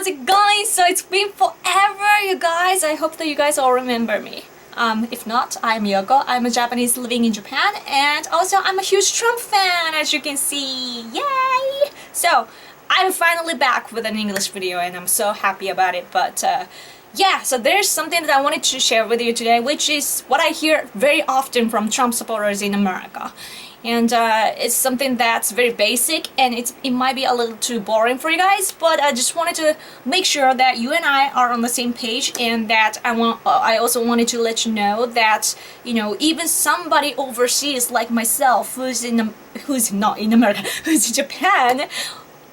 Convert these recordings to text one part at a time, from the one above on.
how's it going? So it's been forever, you guys. I hope that you guys all remember me. If not, I'm Yoko. I'm a Japanese living in Japan, and also I'm a huge Trump fan, as you can see. Yay! So I'm finally back with an English video, and I'm so happy about it. But yeah, so there's something that I wanted to share with you today, which is what I hear very often from Trump supporters in America. And it's something that's very basic, and it might be a little too boring for you guys, but I just wanted to make sure that you and I are on the same page, and that I also wanted to let you know that, you know, even somebody overseas like myself, who's not in America, who's in Japan,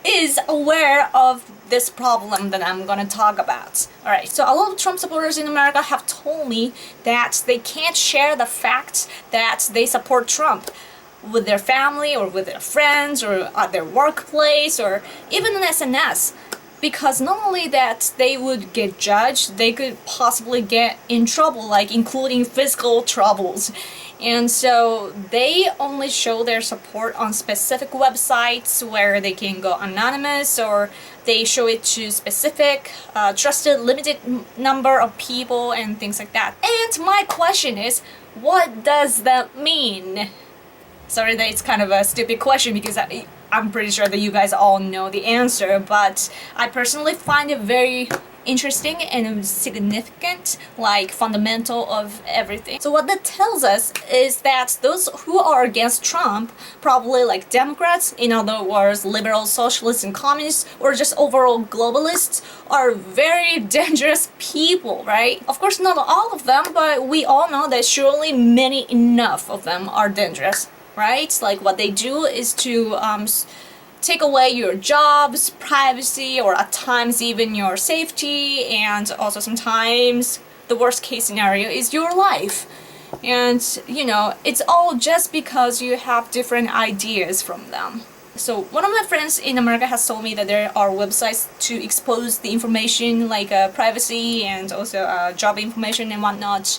is aware of this problem that I'm gonna talk about. Alright, so a lot of Trump supporters in America have told me that they can't share the fact that they support Trump with their family or with their friends or at their workplace or even in SNS, because not only that they would get judged, they could possibly get in trouble, like including physical troubles. And so they only show their support on specific websites where they can go anonymous, or they show it to specific trusted limited number of people and things like that. And my question is, what does that mean? Sorry that it's kind of a stupid question, because I'm pretty sure that you guys all know the answer, but I personally find it very interesting and significant, like fundamental of everything. So what that tells us is that those who are against Trump, probably like Democrats, in other words liberals, socialists and communists, or just overall globalists, are very dangerous people, right? Of course not all of them, but we all know that surely many enough of them are dangerous, right? Like what they do is to take away your jobs, privacy, or at times even your safety, and also sometimes the worst case scenario is your life. And you know, it's all just because you have different ideas from them. So one of my friends in America has told me that there are websites to expose the information, like privacy and also job information and whatnot,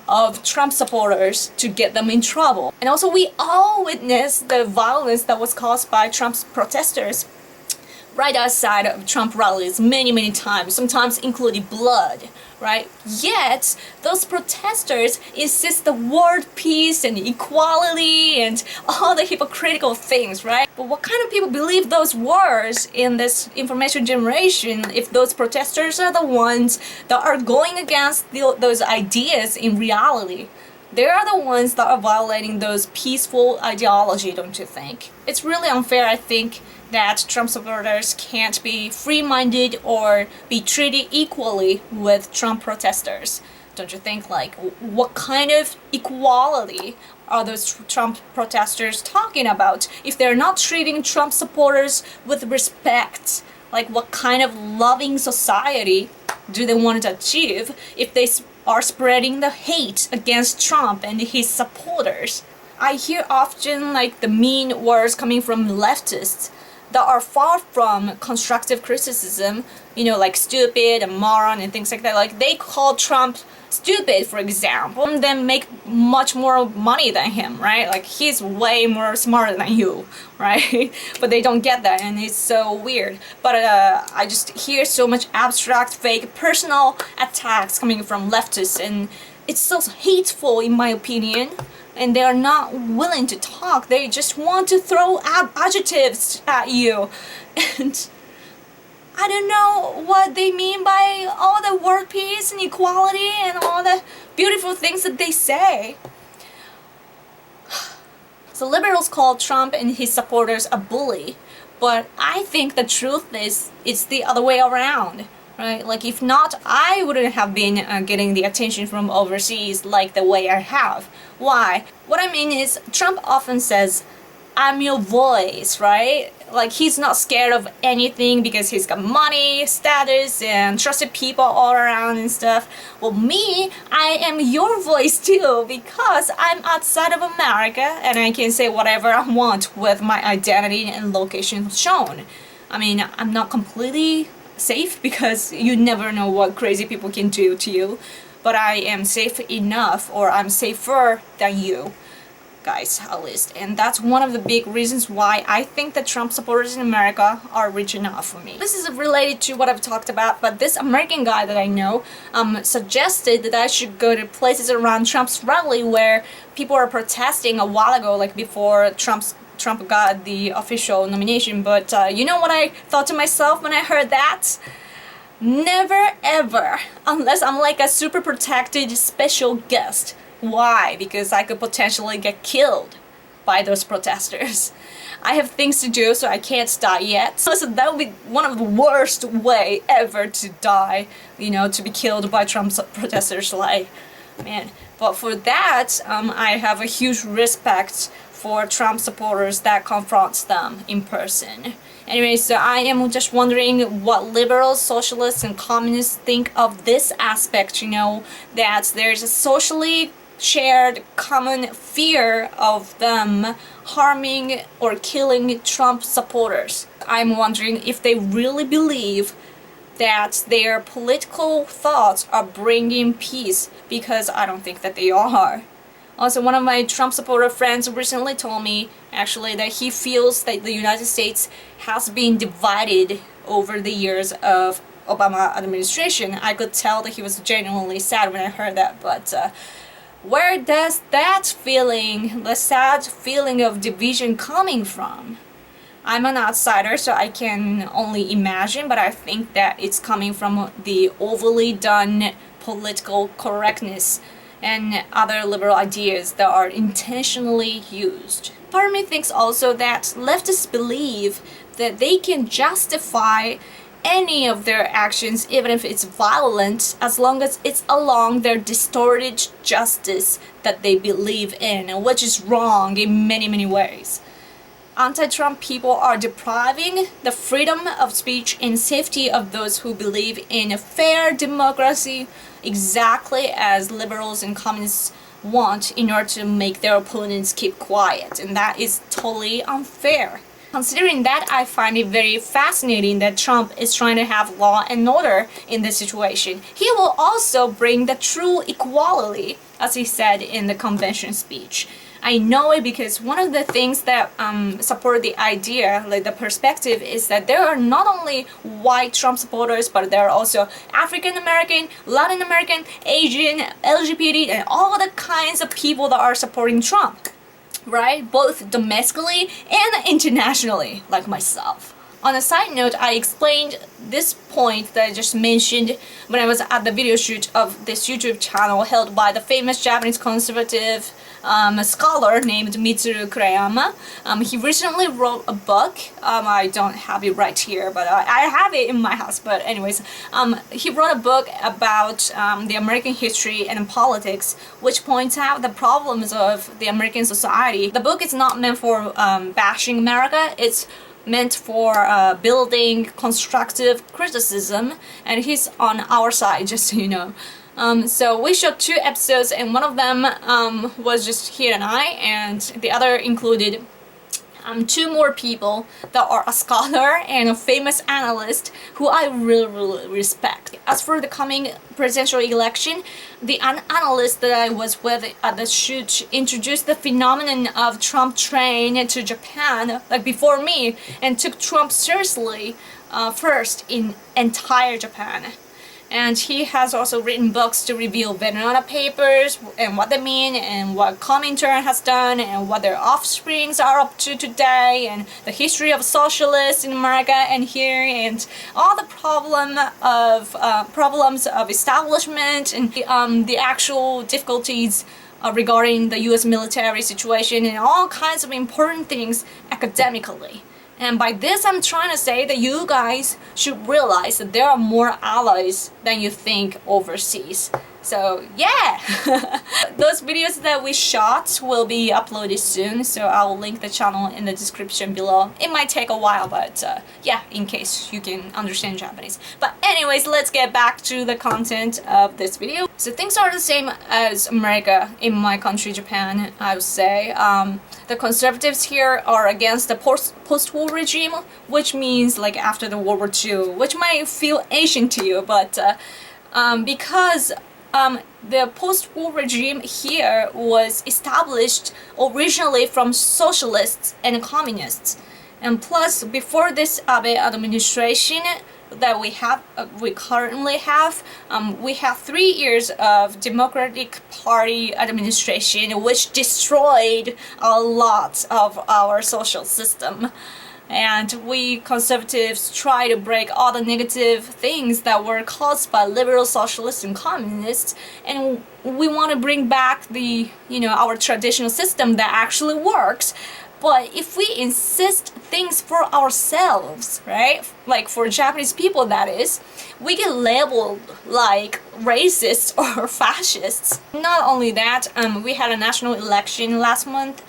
of Trump supporters to get them in trouble. And also we all witnessed the violence that was caused by Trump's protesters right outside of Trump rallies many times, sometimes including blood, right? Yet those protesters insist the word peace and equality and all the hypocritical things, right? But what kind of people believe those words in this information generation if those protesters are the ones that are going against those ideas in reality? They are the ones that are violating those peaceful ideology, don't you think? It's really unfair, I think, that Trump supporters can't be free-minded or be treated equally with Trump protesters. Don't you think? Like, what kind of equality are those Trump protesters talking about if they're not treating Trump supporters with respect? Like, what kind of loving society do they want to achieve if they are spreading the hate against Trump and his supporters? I hear often like the mean words coming from leftists that are far from constructive criticism, you know, like stupid and moron and things like that. Like they call Trump stupid, for example, and then make much more money than him, right? Like he's way more smarter than you, right? But they don't get that, and it's so weird. But I just hear so much abstract, fake, personal attacks coming from leftists, and it's so hateful in my opinion. And they are not willing to talk. They just want to throw adjectives at you. And I don't know what they mean by all the word peace and equality and all the beautiful things that they say. So liberals call Trump and his supporters a bully. But I think the truth is it's the other way around. Right? Like if not, I wouldn't have been getting the attention from overseas like the way I have. Why? What I mean is, Trump often says, I'm your voice, right? Like he's not scared of anything because he's got money, status, and trusted people all around and stuff. Well, me, I am your voice too, because I'm outside of America and I can say whatever I want with my identity and location shown. I mean, I'm not completely safe because you never know what crazy people can do to you, but I am safe enough, or I'm safer than you. guys, at least. And that's one of the big reasons why I think that Trump supporters in America are rich enough for me. This is related to what I've talked about, but this American guy that I know suggested that I should go to places around Trump's rally where people are protesting a while ago, like before Trump got the official nomination. But you know what I thought to myself when I heard that? Never ever, unless I'm like a super protected special guest. Why? Because I could potentially get killed by those protesters. I have things to do, so I can't die yet. So that would be one of the worst way ever to die, you know, to be killed by Trump's protesters, like, man. But for that, I have a huge respect for Trump supporters that confronts them in person. Anyway, so I am just wondering what liberals, socialists, and communists think of this aspect, you know, that there's a socially shared common fear of them harming or killing Trump supporters. I'm wondering if they really believe that their political thoughts are bringing peace, because I don't think that they are. Also, one of my Trump supporter friends recently told me actually that he feels that the United States has been divided over the years of Obama administration. I could tell that he was genuinely sad when I heard that, but where does that feeling, the sad feeling of division, coming from? I'm an outsider, so I can only imagine, but I think that it's coming from the overly done political correctness and other liberal ideas that are intentionally used. Part of me thinks also that leftists believe that they can justify any of their actions, even if it's violent, as long as it's along their distorted justice that they believe in, which is wrong in many ways. Anti-Trump people are depriving the freedom of speech and safety of those who believe in a fair democracy, exactly as liberals and communists want, in order to make their opponents keep quiet, and that is totally unfair. Considering that, I find it very fascinating that Trump is trying to have law and order in this situation. He will also bring the true equality, as he said in the convention speech. I know it because one of the things that support the idea, like the perspective, is that there are not only white Trump supporters, but there are also African American, Latin American, Asian, LGBT, and all the kinds of people that are supporting Trump, right? Both domestically and internationally, like myself. On a side note, I explained this point that I just mentioned when I was at the video shoot of this YouTube channel held by the famous Japanese conservative scholar named Mitsuru Kurayama. He recently wrote a book. I don't have it right here, but I have it in my house. But anyways, he wrote a book about the American history and politics, which points out the problems of the American society. The book is not meant for bashing America. It's meant for building constructive criticism, and he's on our side, just so you know. So we shot 2 episodes, and one of them was just he and I, and the other included 2 more people that are a scholar and a famous analyst who I really respect. As for the coming presidential election, the analyst that I was with at the shoot introduced the phenomenon of Trump train to Japan, like before me, and took Trump seriously first in entire Japan. And he has also written books to reveal Banana Papers and what they mean, and what Comintern has done, and what their offsprings are up to today, and the history of socialists in America and here, and all the problems of establishment, and the actual difficulties regarding the U.S. military situation, and all kinds of important things academically. And by this, I'm trying to say that you guys should realize that there are more allies than you think overseas. So yeah, those videos that we shot will be uploaded soon, so I'll link the channel in the description below. It might take a while, but yeah, in case you can understand Japanese. But anyways, let's get back to the content of this video. So things are the same as America in my country, Japan, I would say. The conservatives here are against the post-war regime, which means like after the World War II, which might feel ancient to you, but because the post-war regime here was established originally from socialists and communists. And plus, before this Abe administration that we currently have, we have 3 years of Democratic Party administration, which destroyed a lot of our social system. And we conservatives try to break all the negative things that were caused by liberal socialists and communists, and we want to bring back our traditional system that actually works. But if we insist things for ourselves, right, like for Japanese people that is, we get labeled like racists or fascists. Not only that, we had a national election last month,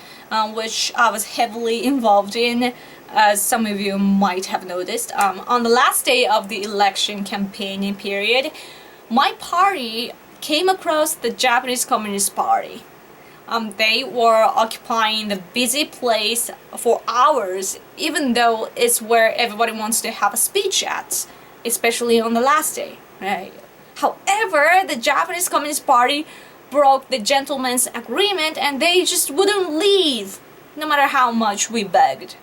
which I was heavily involved in, as some of you might have noticed. On the last day of the election campaigning period, my party came across the Japanese Communist Party. They were occupying the busy place for hours, even though it's where everybody wants to have a speech at, especially on the last day, right? However, the Japanese Communist Party broke the gentleman's agreement and they just wouldn't leave, no matter how much we begged.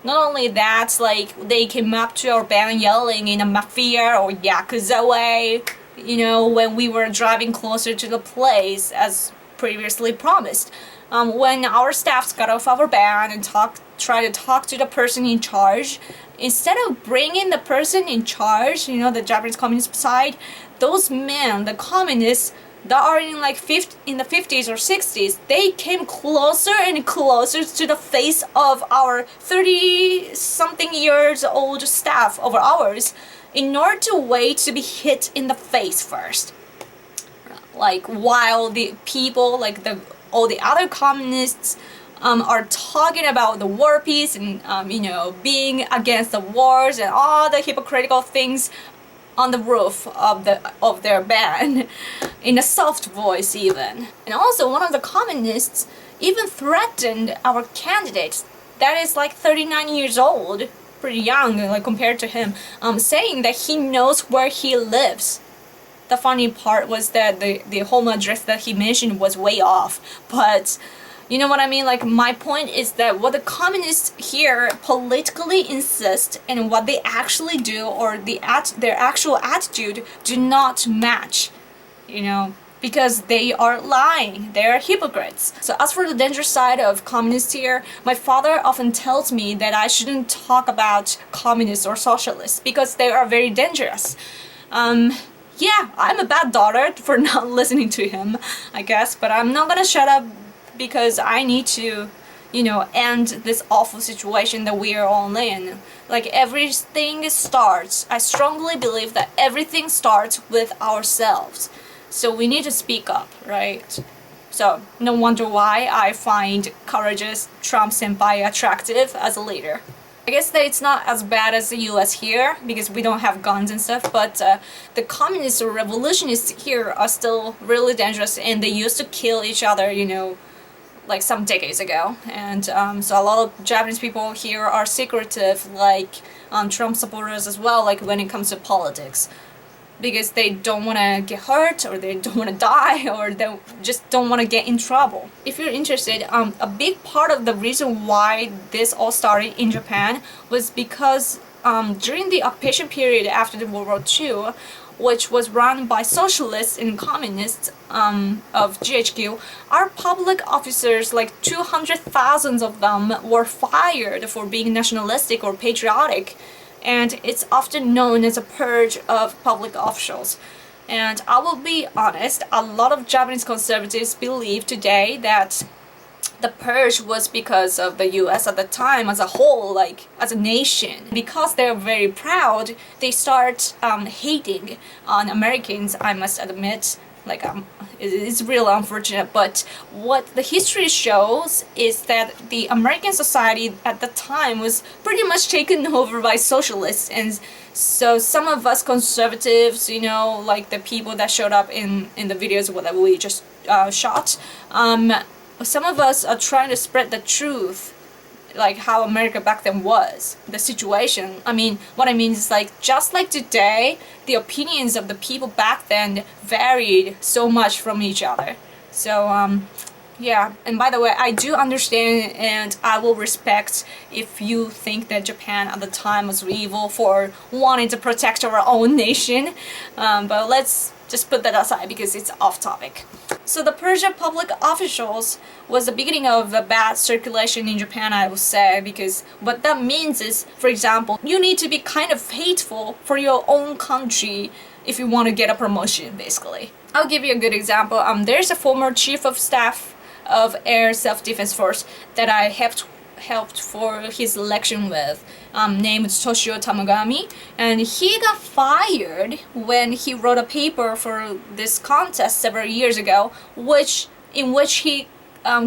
Not only that, like, they came up to our band yelling in a mafia or yakuza way, when we were driving closer to the place as previously promised. When our staffs got off our van and try to talk to the person in charge, instead of bringing the person in charge, the Japanese communist side, those men, the communists that are in the 50s or 60s, they came closer and closer to the face of our 30-something years old staff of ours in order to wait to be hit in the face first. Like, while the people, all the other communists are talking about the war peace and being against the wars and all the hypocritical things on the roof of their band in a soft voice even. And also, one of the communists even threatened our candidate that is 39 years old, pretty young compared to him, saying that he knows where he lives. The funny part was that the home address that he mentioned was way off, but you know what I mean? My point is that what the communists here politically insist and what they actually do, or their actual attitude, do not match, because they are lying. They are hypocrites. So as for the dangerous side of communists here, my father often tells me that I shouldn't talk about communists or socialists because they are very dangerous. Yeah, I'm a bad daughter for not listening to him, I guess, but I'm not gonna shut up because I need to, end this awful situation that we are all in. Everything starts, I strongly believe that everything starts with ourselves. So we need to speak up, right? So no wonder why I find courageous Trump senpai attractive as a leader. I guess that it's not as bad as the US here because we don't have guns and stuff, but the communists or revolutionists here are still really dangerous and they used to kill each other, some decades ago. And so a lot of Japanese people here are secretive, Trump supporters as well, when it comes to politics. Because they don't want to get hurt, or they don't want to die, or they just don't want to get in trouble. If you're interested, a big part of the reason why this all started in Japan was because during the occupation period after the World War II, which was run by socialists and communists of GHQ, our public officers, 200,000 of them, were fired for being nationalistic or patriotic. And it's often known as a purge of public officials. And I will be honest, a lot of Japanese conservatives believe today that the purge was because of the US at the time as a whole, as a nation. Because they're very proud, they start hating on Americans, I must admit. It's real unfortunate, but what the history shows is that the American society at the time was pretty much taken over by socialists, and so some of us conservatives, the people that showed up in the videos that we just shot, some of us are trying to spread the truth like how America back then was, the situation. I mean, what I mean is like just like today, the opinions of the people back then varied so much from each other. So yeah, and by the way, I do understand and I will respect if you think that Japan at the time was evil for wanting to protect our own nation, but let's just put that aside because it's off topic. So the Persia public officials was the beginning of the bad circulation in Japan, I would say, because what that means is, for example, you need to be kind of hateful for your own country if you want to get a promotion, basically. I'll give you a good example. There's a former chief of staff of Air Self-Defense Force that I helped for his election with, named Toshio Tamagami, and he got fired when he wrote a paper for this contest several years ago, in which he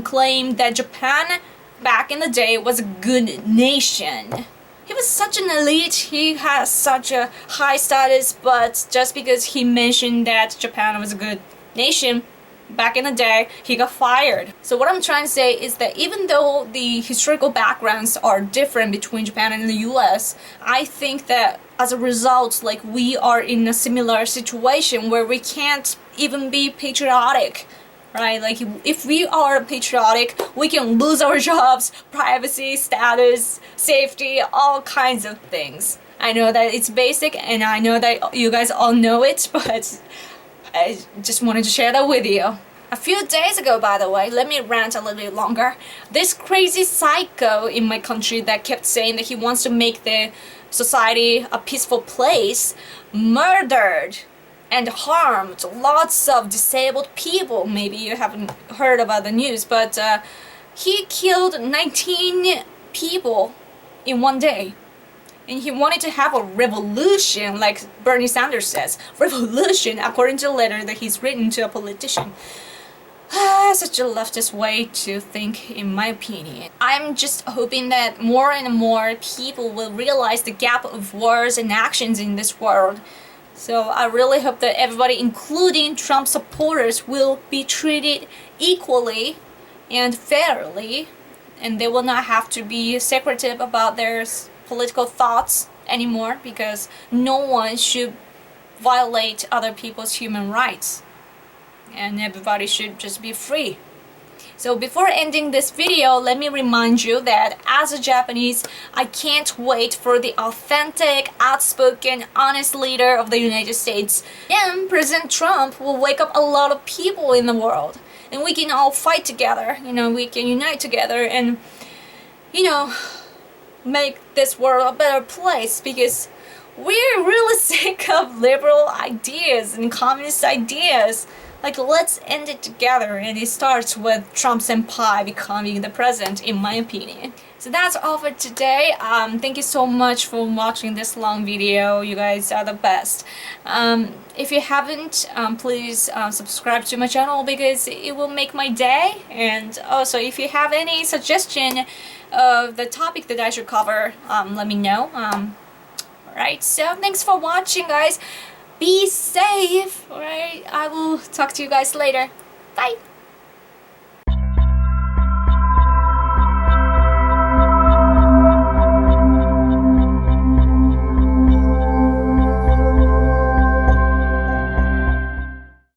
claimed that Japan back in the day was a good nation. He was such an elite, he has such a high status, but just because he mentioned that Japan was a good nation back in the day, he got fired. So what I'm trying to say is that even though the historical backgrounds are different between Japan and the US, I think that as a result, like, we are in a similar situation where we can't even be patriotic, right? Like, if we are patriotic, we can lose our jobs, privacy, status, safety, all kinds of things. I know that it's basic and I know that you guys all know it, but I just wanted to share that with you. A few days ago, by the way, let me rant a little bit longer. This crazy psycho in my country that kept saying that he wants to make the society a peaceful place murdered and harmed lots of disabled people. Maybe you haven't heard about the news, but he killed 19 people in one day. And he wanted to have a revolution, like Bernie Sanders says. Revolution, according to a letter that he's written to a politician. Such a leftist way to think, in my opinion. I'm just hoping that more and more people will realize the gap of words and actions in this world. So I really hope that everybody, including Trump supporters, will be treated equally and fairly. And they will not have to be secretive about their political thoughts anymore, because no one should violate other people's human rights and everybody should just be free. So before ending this video, let me remind you that as a Japanese, I can't wait for the authentic, outspoken, honest leader of the United States. And President Trump will wake up a lot of people in the world, and we can all fight together, we can unite together and make this world a better place, because we're really sick of liberal ideas and communist ideas. Like, let's end it together, and it starts with Trump senpai becoming the president, in my opinion. So that's all for today. Thank you so much for watching this long video. You guys are the best. If you haven't, please subscribe to my channel because it will make my day. And also, if you have any suggestion of the topic that I should cover, let me know. Alright, so thanks for watching, guys. Be safe, alright? I will talk to you guys later. Bye!